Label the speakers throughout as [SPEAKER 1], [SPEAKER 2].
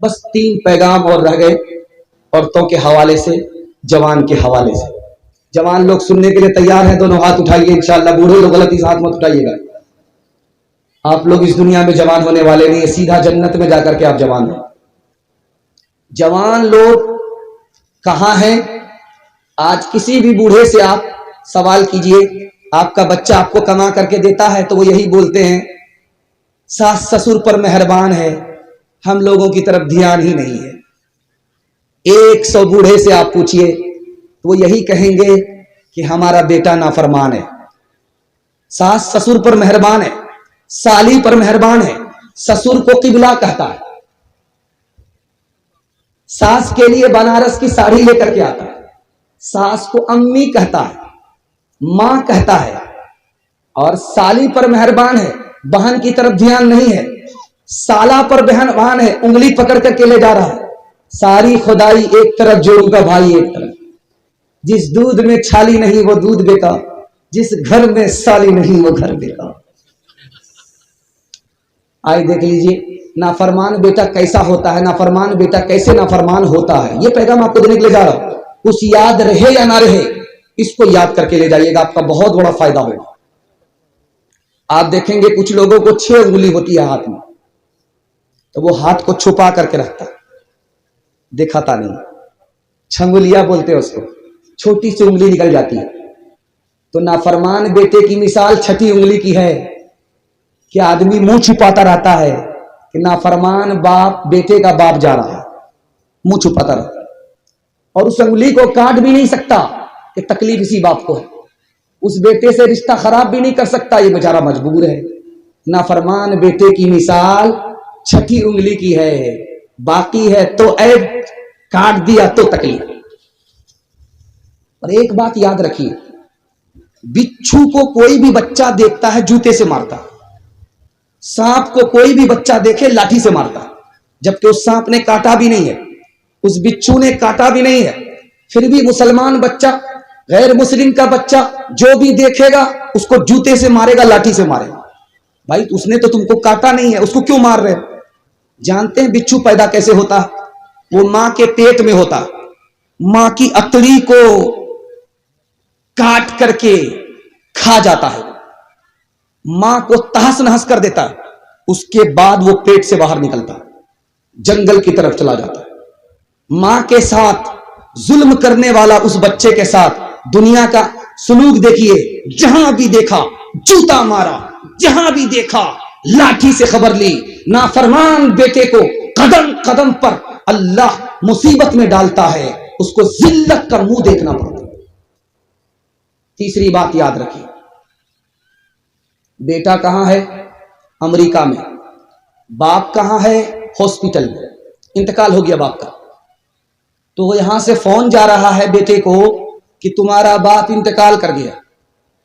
[SPEAKER 1] بس 3 پیغام اور رہ گئے عورتوں کے حوالے سے، جوان کے حوالے سے۔ جوان لوگ سننے کے لیے تیار ہیں؟ دونوں ہاتھ اٹھائیے انشاءاللہ۔ بوڑھے لوگ غلطی سے ہاتھ مت اٹھائیے گا۔ آپ لوگ اس دنیا میں جوان ہونے والے نہیں، سیدھا جنت میں جا کر کے آپ جوان ہیں۔ جوان لوگ کہاں ہیں؟ آج کسی بھی بوڑھے سے آپ سوال کیجئے، آپ کا بچہ آپ کو کما کر کے دیتا ہے تو وہ یہی بولتے ہیں ساس سسر پر مہربان ہے، ہم لوگوں کی طرف دھیان ہی نہیں ہے۔ 100 بوڑھے سے آپ پوچھئے تو وہ یہی کہیں گے کہ ہمارا بیٹا نافرمان ہے۔ ساس سسر پر مہربان ہے، سالی پر مہربان ہے، سسر کو قبلہ کہتا ہے، ساس کے لیے بنارس کی ساڑی لے کر کے آتا ہے، ساس کو امی کہتا ہے، ماں کہتا ہے، اور سالی پر مہربان ہے، بہن کی طرف دھیان نہیں ہے، سالہ پر مہربان ہے، انگلی پکڑ کر کے لے جا رہا ہے۔ ساری خدائی ایک طرف، جوڑوں کا بھائی ایک طرف۔ جس دودھ میں چھالی نہیں وہ دودھ بیکار، جس گھر میں سالی نہیں وہ گھر بیکار۔ آئے دیکھ لیجئے نافرمان بیٹا کیسا ہوتا ہے، نافرمان بیٹا کیسے نافرمان ہوتا ہے۔ یہ پیغام آپ کو دینے کے لیے جا رہا ہوں۔ کچھ یاد رہے یا نہ رہے، اس کو یاد کر کے لے جائیے گا، آپ کا بہت بڑا فائدہ ہوگا۔ آپ دیکھیں گے کچھ لوگوں کو 6 انگلی ہوتی ہے ہاتھ میں، تو وہ ہاتھ کو چھپا کر کے رکھتا ہے، دکھاتا نہیں، چھنگلیاں بولتے ہیں اس کو، چھوٹی سی انگلی نکل جاتی ہے۔ تو نافرمان بیٹے کی مثال 6ٹھی انگلی کی ہے کہ آدمی منہ چھپاتا رہتا ہے کہ نافرمان باپ بیٹے کا باپ جا رہا ہے، منہ چھپاتا رہتا ہے، اور اس انگلی کو کاٹ بھی نہیں سکتا کہ تکلیف اسی باپ کو ہے، اس بیٹے سے رشتہ خراب بھی نہیں کر سکتا، یہ بیچارہ مجبور ہے۔ نافرمان بیٹے کی مثال 6ٹھی انگلی کی ہے، باقی ہے تو عیب، کاٹ دیا تو تکلیف۔ اور ایک بات یاد رکھیے، بچھو کو کوئی بھی بچہ دیکھتا ہے جوتے سے مارتا، سانپ کو کوئی بھی بچہ دیکھے لاٹھی سے مارتا، جبکہ اس سانپ نے کاٹا بھی نہیں ہے، اس بچھو نے کاٹا بھی نہیں ہے، پھر بھی مسلمان بچہ غیر مسلم کا بچہ جو بھی دیکھے گا اس کو جوتے سے مارے گا، لاٹھی سے مارے گا۔ بھائی اس نے تو تم کو کاٹا نہیں ہے، اس کو کیوں مار رہے؟ جانتے ہیں بچھو پیدا کیسے ہوتا؟ وہ ماں کے پیٹ میں ہوتا، ماں کی اتڑی کو کاٹ کر کے کھا جاتا ہے، ماں کو تہس نہس کر دیتا ہے، اس کے بعد وہ پیٹ سے باہر نکلتا ہے، جنگل کی طرف چلا جاتا ہے۔ ماں کے ساتھ ظلم کرنے والا اس بچے کے ساتھ دنیا کا سلوک دیکھیے، جہاں بھی دیکھا جوتا مارا، جہاں بھی دیکھا لاٹھی سے خبر لی۔ نافرمان بیٹے کو قدم قدم پر اللہ مصیبت میں ڈالتا ہے، اس کو ذلت کا منہ دیکھنا پڑتا ہے۔ تیسری بات یاد رکھیے، بیٹا کہاں ہے؟ امریکہ میں، باپ کہاں ہے؟ ہاسپٹل میں، انتقال ہو گیا باپ کا، تو وہ یہاں سے فون جا رہا ہے بیٹے کو کہ تمہارا باپ انتقال کر گیا،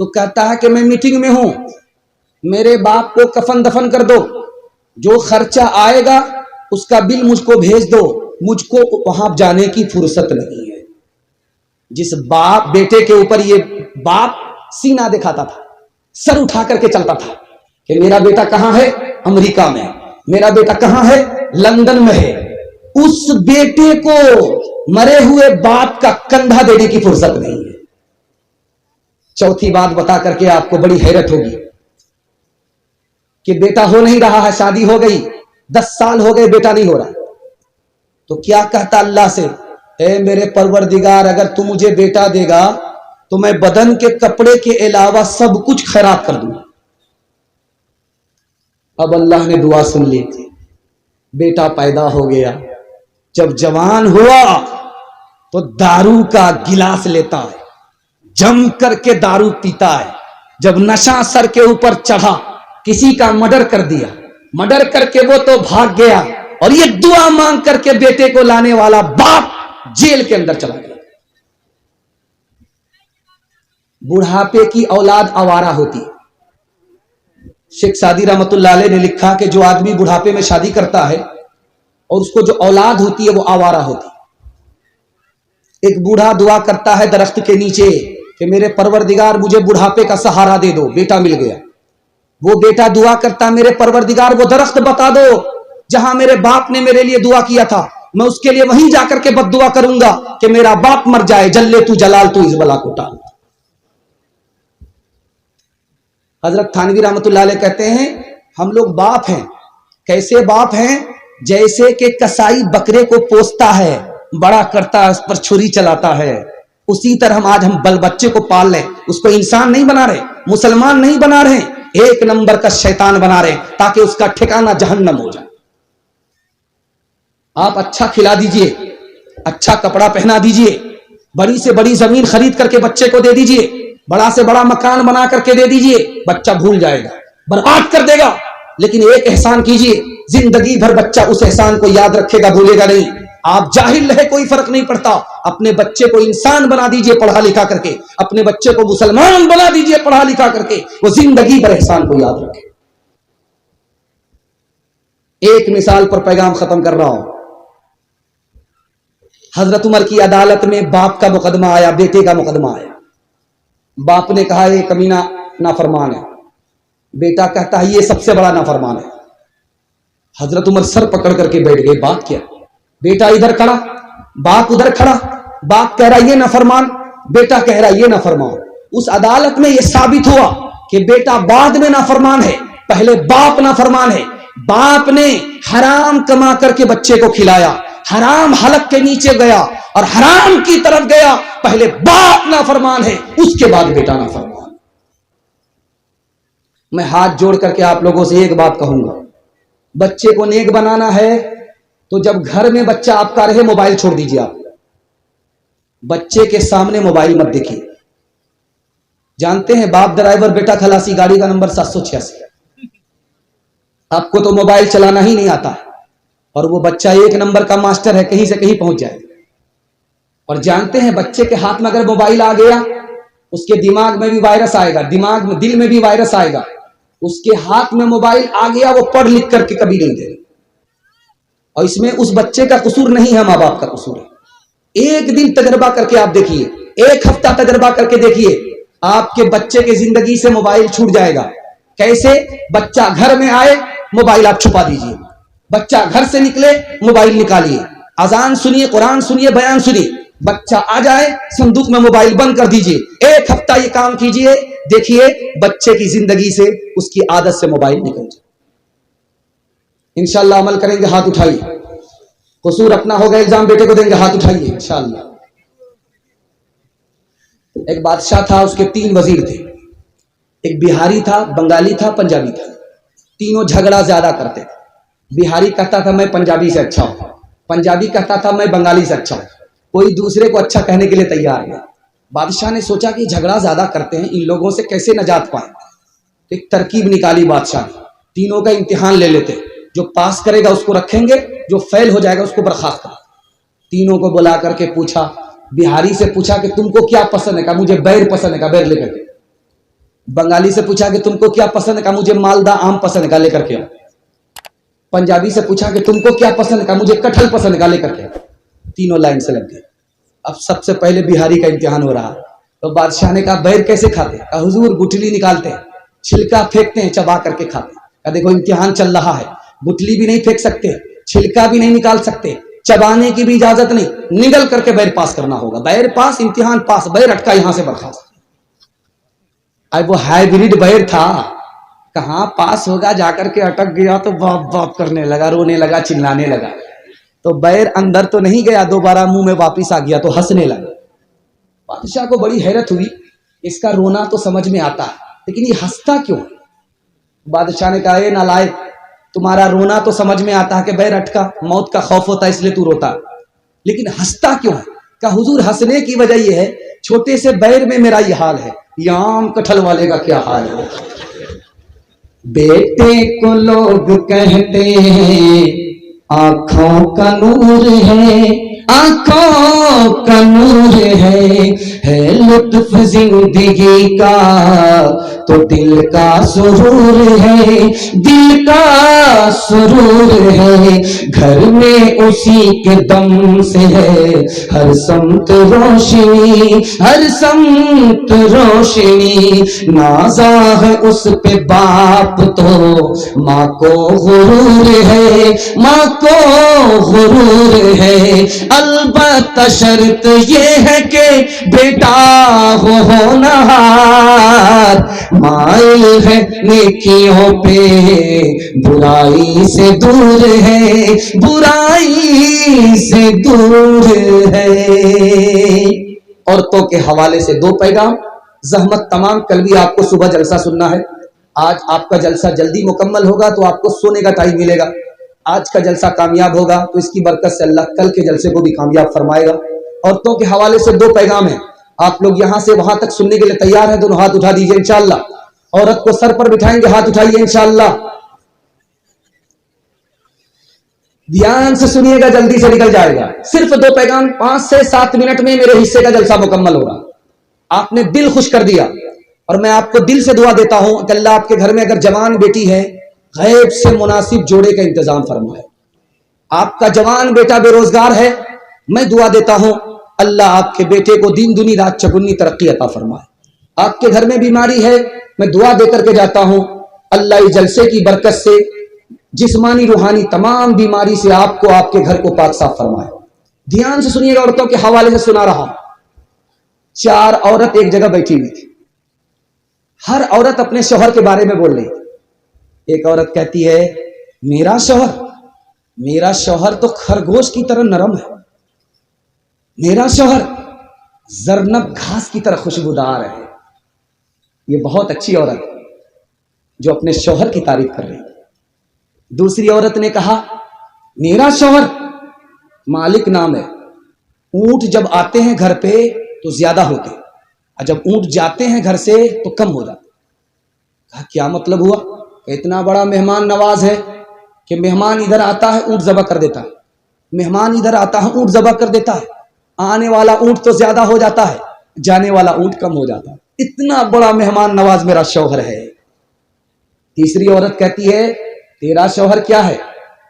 [SPEAKER 1] تو کہتا ہے کہ میں میٹنگ میں ہوں، میرے باپ کو کفن دفن کر دو، جو خرچہ آئے گا اس کا بل مجھ کو بھیج دو، مجھ کو وہاں جانے کی فرصت نہیں ہے۔ جس باپ بیٹے کے اوپر یہ باپ سینہ دکھاتا تھا، سر اٹھا کر کے چلتا تھا کہ میرا بیٹا کہاں ہے؟ امریکہ میں، میرا بیٹا کہاں ہے؟ لندن میں ہے، اس بیٹے کو مرے ہوئے باپ کا کندھا دینے کی فرصت نہیں ہے۔ چوتھی بات بتا کر کے آپ کو بڑی حیرت ہوگی کہ بیٹا ہو نہیں رہا ہے، شادی ہو گئی، 10 سال ہو گئے بیٹا نہیں ہو رہا، تو کیا کہتا اللہ سے؟ اے میرے پروردگار، اگر تو مجھے بیٹا دے گا تو میں بدن کے کپڑے کے علاوہ سب کچھ خیرات کر دوں۔ اب اللہ نے دعا سن لی، بیٹا پیدا ہو گیا، جب جوان ہوا تو دارو کا گلاس لیتا ہے، جم کر کے دارو پیتا ہے، جب نشہ سر کے اوپر چڑھا، کسی کا مرڈر کر دیا، مرڈر کر کے وہ تو بھاگ گیا، اور یہ دعا مانگ کر کے بیٹے کو لانے والا باپ جیل کے اندر چلا گیا۔ بڑھاپے کی اولاد آوارہ ہوتی ہے۔ شیخ سعدی رحمت اللہ علیہ نے لکھا کہ جو آدمی بڑھاپے میں شادی کرتا ہے اور اس کو جو اولاد ہوتی ہے وہ آوارہ ہوتی ہے۔ ایک بوڑھا دعا کرتا ہے درخت کے نیچے کہ میرے پروردگار مجھے بڑھاپے کا سہارا دے دو، بیٹا مل گیا۔ وہ بیٹا دعا کرتا ہے میرے پروردگار وہ درخت بتا دو जहां मेरे बाप ने मेरे लिए दुआ किया था, मैं उसके लिए वहीं जाकर के बद्दुआ करूंगा कि मेरा बाप मर जाए, जल्ले तू जलाल तू इस बला को टाल। हजरत थानवी रहमतुल्लाह अलैह कहते हैं हम लोग बाप हैं। कैसे बाप हैं? जैसे कि कसाई बकरे को पोसता है, बड़ा करता है, उस पर छुरी चलाता है, उसी तरह आज हम बल बच्चे को पाल लें, उसको इंसान नहीं बना रहे, मुसलमान नहीं बना रहे, एक नंबर का शैतान बना रहे, ताकि उसका ठिकाना जहन्नम हो जाए। आप अच्छा खिला दीजिए, अच्छा कपड़ा पहना दीजिए, बड़ी से बड़ी जमीन खरीद करके बच्चे को दे दीजिए, बड़ा से बड़ा मकान बना करके दे दीजिए, बच्चा भूल जाएगा, बर्बाद कर देगा। लेकिन एक एहसान कीजिए, जिंदगी भर बच्चा उस एहसान को याद रखेगा, भूलेगा नहीं। आप जाहिल रहे कोई फर्क नहीं पड़ता, अपने बच्चे को इंसान बना दीजिए पढ़ा लिखा करके, अपने बच्चे को मुसलमान बना दीजिए पढ़ा लिखा करके, वो जिंदगी भर एहसान को याद रखे। एक मिसाल पर पैगाम खत्म कर रहा हूं। हजरत उमर की अदालत में बाप का मुकदमा आया, बेटे का मुकदमा आया। बाप ने कहा ये कमीना नाफरमान है, बेटा कहता है ये सबसे बड़ा नाफरमान है। हजरत उमर सर पकड़ करके बैठ गए, बात क्या? बेटा इधर खड़ा, बाप उधर खड़ा, बाप कह रहा ये नाफरमान, बेटा कह रहा ये नाफरमान। उस अदालत में यह साबित हुआ कि बेटा बाद में नाफरमान है, पहले बाप नाफरमान है। बाप ने हराम कमा करके बच्चे को खिलाया, हराम हलक के नीचे गया और हराम की तरफ गया, पहले बाप नाफरमान है, उसके बाद बेटा नाफरमान। मैं हाथ जोड़ करके आप लोगों से एक बात कहूंगा, बच्चे को नेक बनाना है तो जब घर में बच्चा आपका रहे, मोबाइल छोड़ दीजिए। आप बच्चे के सामने मोबाइल मत देखिए। जानते हैं बाप ड्राइवर, बेटा खलासी, गाड़ी का नंबर 786। आपको तो मोबाइल चलाना ही नहीं आता और वो बच्चा एक नंबर का मास्टर है, कहीं से कहीं पहुंच जाए। और जानते हैं बच्चे के हाथ में अगर मोबाइल आ गया, उसके दिमाग में भी वायरस आएगा, दिमाग में दिल में भी वायरस आएगा। उसके हाथ में मोबाइल आ गया, वो पढ़ लिख करके कभी नहीं देगा। और इसमें उस बच्चे का कसूर नहीं है, माँ बाप का कसूर है। एक दिन तजर्बा करके आप देखिए, एक हफ्ता तजर्बा करके देखिए, आपके बच्चे की जिंदगी से मोबाइल छूट जाएगा। कैसे? बच्चा घर में आए, मोबाइल आप छुपा दीजिए, बच्चा घर से निकले, मोबाइल निकालिए, अजान सुनिए, कुरान सुनिए, बयान सुनिए, बच्चा आ जाए, संदूक में मोबाइल बंद कर दीजिए। एक हफ्ता ये काम कीजिए, देखिए बच्चे की जिंदगी से, उसकी आदत से मोबाइल निकल जाए। इंशाअल्लाह अमल करेंगे, हाथ उठाइए। कसूर अपना होगा, इल्जाम बेटे को देंगे, हाथ उठाइए इंशाअल्लाह। एक बादशाह था, उसके 3 वजीर थे। एक बिहारी था, बंगाली था, पंजाबी था। तीनों झगड़ा ज्यादा करते थे। बिहारी कहता था मैं पंजाबी से अच्छा हूं, पंजाबी कहता था मैं बंगाली से अच्छा हूं, कोई दूसरे को अच्छा कहने के लिए तैयार नहीं। बादशाह ने सोचा कि झगड़ा ज्यादा करते हैं, इन लोगों से कैसे नजात पाए। एक तरकीब निकाली बादशाह ने, तीनों का इम्तिहान ले लेते, जो पास करेगा उसको रखेंगे, जो फेल हो जाएगा उसको बर्खास्त कर। तीनों को बुला करके पूछा, बिहारी से पूछा कि तुमको क्या पसंद है, कहा मुझे बैर पसंद है, कहा बैर लेकर के। बंगाली से पूछा कि तुमको क्या पसंद है, कहा मुझे मालदा आम पसंद है, कहा लेकर के। पंजाबी से पूछा कि तुमको क्या पसंद है, कहा मुझे कटहल पसंद है, कहा लेकर के। तीनों लाइन से लग गए। अब सबसे पहले बिहारी का इम्तिहान हो रहा, तो बादशाह ने कहा बैर कैसे खाते? कहा हुजूर गुठली निकालते हैं, छिलका फेंकते हैं, चबा करके खाते हैं। कहा देखो इम्तिहान चल रहा है, गुठली भी नहीं फेंक सकते, छिलका भी नहीं निकाल सकते, चबाने की भी इजाजत नहीं, निगल करके बैर पास करना होगा। बैर पास, इम्तिहान पास, बैर अटका, यहां से बर्खास्त। अब वो हाइब्रिड बैर था, कहां पास होगा, जाकर के अटक गया तो बाप बाप करने लगा, रोने लगा, चिल्लाने लगा। तो बैर अंदर तो नहीं गया, दोबारा मुंह में वापिस आ गया तो हंसने लगा। बादशाह को बड़ी हैरत हुई, इसका रोना तो समझ में आता है, लेकिन ये हंसता क्यों? बादशाह ने कहा ए नालायक, तुम्हारा रोना तो समझ में आता है कि बैर अटका, मौत का खौफ होता है इसलिए तू रोता, लेकिन हंसता क्यों है? कहा हुजूर हंसने की वजह यह है, छोटे से बैर में मेरा ये हाल है, ये आम कटहल वाले का क्या हाल है। बेटे को लोग कहते हैं आंखों का नूर है, आंखों का नूर है लुत्फ जिंदगी का तो दिल का सुरूर है, दिल का सुरूर है, घर में उसी के दम से है हर समत रोशनी, हर समत रोशनी, नाज़ा है उस पे बाप तो माँ को गुरूर है, माँ को गुरूर है, अलबत्ता शर्त ये है कि बेटा हो होनहार, माइल है नेकियों पे बुराई से दूर है, बुराई से दूर है। औरतों के हवाले से दो पैगाम। जहमत तमाम, कल भी आपको सुबह जलसा सुनना है। आज आपका जलसा जल्दी मुकम्मल होगा तो आपको सोने का टाइम मिलेगा। आज का जलसा कामयाब होगा तो इसकी बरकत से अल्लाह कल के जलसे को भी कामयाब फरमाएगा। औरतों के हवाले से दो पैगाम है। आप लोग यहां से वहां तक सुनने के लिए तैयार हैं? दोनों हाथ उठा दीजिए इंशाअल्लाह। औरत को सर पर बिठाएंगे, हाथ उठाइए इंशाअल्लाह। ध्यान से सुनिएगा, जल्दी से निकल जाएगा। सिर्फ दो पैगाम, 5 से 7 मिनट में मेरे हिस्से का जलसा मुकम्मल होगा। आपने दिल खुश कर दिया और मैं आपको दिल से दुआ देता हूं कि अल्लाह आपके घर में अगर जवान बेटी है, गैब से मुनासिब जोड़े का इंतजाम फरमाए। आपका जवान बेटा बेरोजगार है, मैं दुआ देता हूं अल्लाह आपके बेटे को दिन दुनी रात चौगुनी तरक्की अता फरमाए। आपके घर में बीमारी है, मैं दुआ देकर के जाता हूं अल्लाह इस जलसे की बरकत से जिस्मानी रूहानी तमाम बीमारी से आपको आपके घर को पाक साफ फरमाए। ध्यान से सुनिएगा, औरतों के हवाले से सुना रहा हूं। 4 औरत एक जगह बैठी हुई थी। हर औरत अपने शौहर के बारे में बोल रही थी। एक औरत कहती है, मेरा शौहर तो खरगोश की तरह नरम है, मेरा शौहर जरनब घास की तरह खुशबूदार है। ये बहुत अच्छी औरत जो अपने शौहर की तारीफ कर रही है। दूसरी औरत ने कहा, मेरा शौहर मालिक नाम है, ऊंट जब आते हैं घर पे तो ज्यादा होते और जब ऊंट जाते हैं घर से तो कम हो जाते। कहा क्या मतलब हुआ? इतना बड़ा मेहमान नवाज है कि मेहमान इधर आता है ऊंट ज़बह कर देता है, मेहमान इधर आता है ऊंट ज़बह कर देता है, आने वाला ऊंट तो ज्यादा हो जाता है, जाने वाला ऊंट कम हो जाता है। इतना बड़ा मेहमान नवाज मेरा शौहर है। तीसरी औरत कहती है, तेरा शौहर क्या है?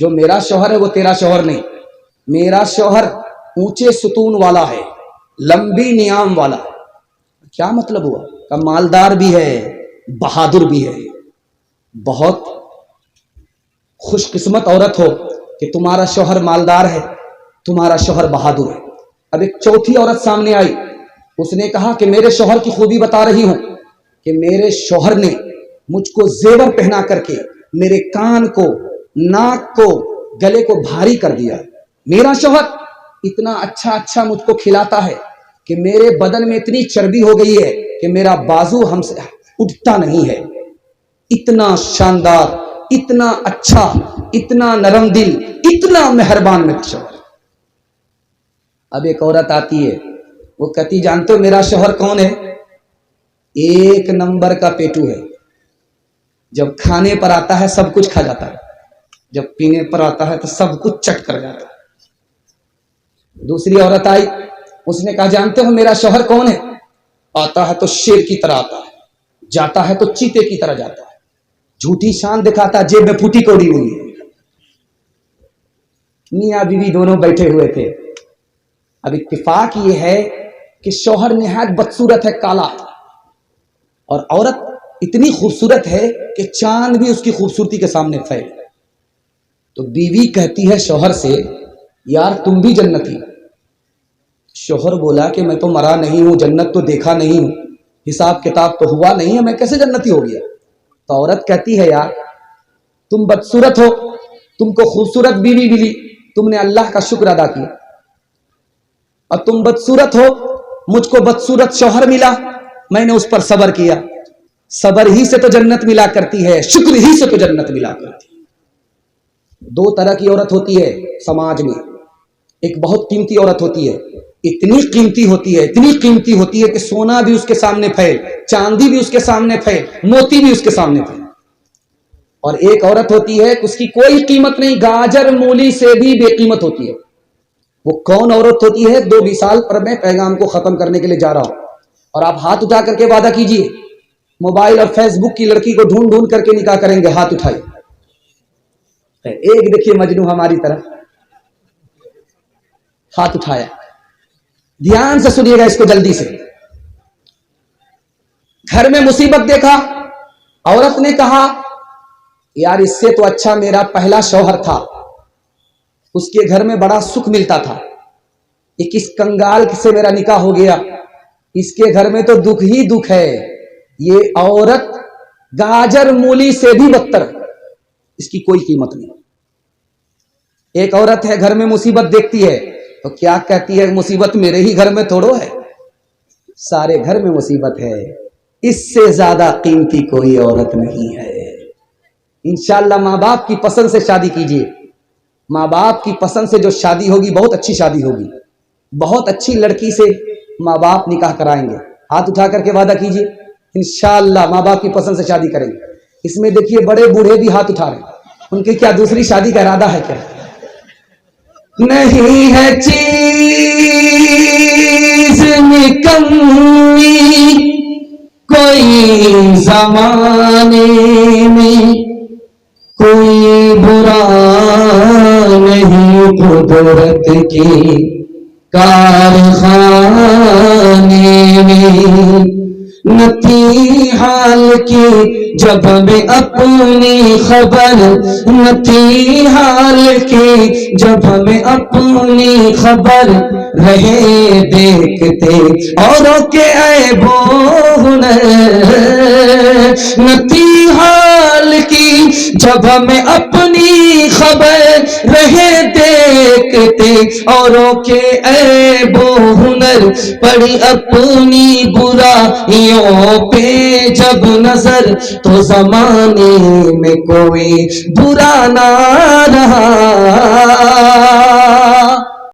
[SPEAKER 1] जो मेरा शौहर है वो तेरा शौहर नहीं, मेरा शौहर ऊंचे सुतून वाला है, लंबी नियाम वाला। क्या मतलब हुआ? का मालदार भी है, बहादुर भी है। बहुत खुशकिस्मत औरत हो कि तुम्हारा शौहर मालदार है, तुम्हारा शौहर बहादुर है। अब एक चौथी औरत सामने आई, उसने कहा कि मेरे शौहर की खूबी बता रही हूं कि मेरे शौहर ने मुझको जेवर पहना करके मेरे कान को, नाक को, गले को भारी कर दिया। मेरा शौहर इतना अच्छा मुझको खिलाता है कि मेरे बदन में इतनी चर्बी हो गई है कि मेरा बाजू हमसे उठता नहीं है। इतना शानदार, इतना अच्छा, इतना नरम दिल, इतना मेहरबान मेरा शौहर। अब एक औरत आती है, वो कहती, जानते हो मेरा शौहर कौन है? 1 नंबर का पेटू है। जब खाने पर आता है सब कुछ खा जाता है, जब पीने पर आता है तो सब कुछ चट कर जाता है। दूसरी औरत आई, उसने कहा, जानते हो मेरा शौहर कौन है? आता है तो शेर की तरह आता है, जाता है तो चीते की तरह जाता है, झूठी शान दिखाता है, जेब में फूटी कौड़ी नहीं है। मियां बीवी दोनों बैठे हुए थे। अब इत्तेफाक ये है कि शौहर निहायत बदसूरत है, काला, और औरत इतनी खूबसूरत है कि चांद भी उसकी खूबसूरती के सामने फैल। तो बीवी कहती है शौहर से, यार तुम भी जन्नती। शौहर बोला कि मैं तो मरा नहीं हूं, जन्नत तो देखा नहीं हूं, हिसाब किताब तो हुआ नहीं है, मैं कैसे जन्नती हो गया? तो औरत कहती है, यार तुम बदसूरत हो, तुमको खूबसूरत बीवी मिली, तुमने अल्लाह का शुक्र अदा किया, और तुम बदसूरत हो, मुझको बदसूरत शौहर मिला, मैंने उस पर सब्र किया। सब्र ही से तो जन्नत मिला करती है, शुक्र ही से तो जन्नत मिला करती है। 2 तरह की औरत होती है समाज में। एक बहुत कीमती औरत होती है, इतनी कीमती होती है, इतनी कीमती होती है कि सोना भी उसके सामने फैल, चांदी भी उसके सामने फैल, मोती भी उसके सामने फैल। और एक औरत होती है कि उसकी कोई कीमत नहीं, गाजर मूली से भी बेकीमत होती है। وہ کون عورت ہوتی ہے 2 سال پر میں پیغام کو ختم کرنے کے لیے جا رہا ہوں اور آپ ہاتھ اٹھا کر کے وعدہ کیجئے موبائل اور فیس بک کی لڑکی کو ڈھونڈ ڈھونڈ کر کے نکاح کریں گے؟ ہاتھ اٹھائے. ایک دیکھیے مجنو ہماری طرح ہاتھ اٹھایا. دھیان سے سنیے گا اس کو جلدی سے. گھر میں مصیبت دیکھا, عورت نے کہا یار اس سے تو اچھا میرا پہلا شوہر تھا, اس کے گھر میں بڑا سکھ ملتا تھا, یہ کس کنگال سے میرا نکاح ہو گیا, اس کے گھر میں تو دکھ ہی دکھ ہے. یہ عورت گاجر مولی سے بھی بدتر, اس کی کوئی قیمت نہیں. ایک عورت ہے گھر میں مصیبت دیکھتی ہے تو کیا کہتی ہے, مصیبت میرے ہی گھر میں تھوڑو ہے, سارے گھر میں مصیبت ہے, اس سے زیادہ قیمتی کوئی عورت نہیں ہے. انشاءاللہ ماں باپ کی پسند سے شادی کیجیے. ماں باپ کی پسند سے جو شادی ہوگی بہت اچھی شادی ہوگی, بہت اچھی لڑکی سے ماں باپ نکاح کرائیں گے. ہاتھ اٹھا کر کے وعدہ کیجیے انشاءاللہ ماں باپ کی پسند سے شادی کریں گے. اس میں دیکھیے بڑے بوڑھے بھی ہاتھ اٹھا رہے ہیں, ان کی کیا دوسری شادی کا ارادہ ہے کیا؟ نہیں ہے چیز میں کمی کوئی زمانے میں, کوئی برا نہیں قدرت کے کارخانے میں. نہ تھی حال کی جب میں اپنی خبر, نہ تھی حال کی جب میں اپنی خبر, رہے دیکھتے اوروں کے عیب و ہنر. نہ تھی حال کی جب میں اپنی خبر, رہے دیکھتے اوروں کے عیب و ہنر. پڑی اپنی برائیوں پہ جب نظر تو زمانے میں کوئی برا نہ رہا.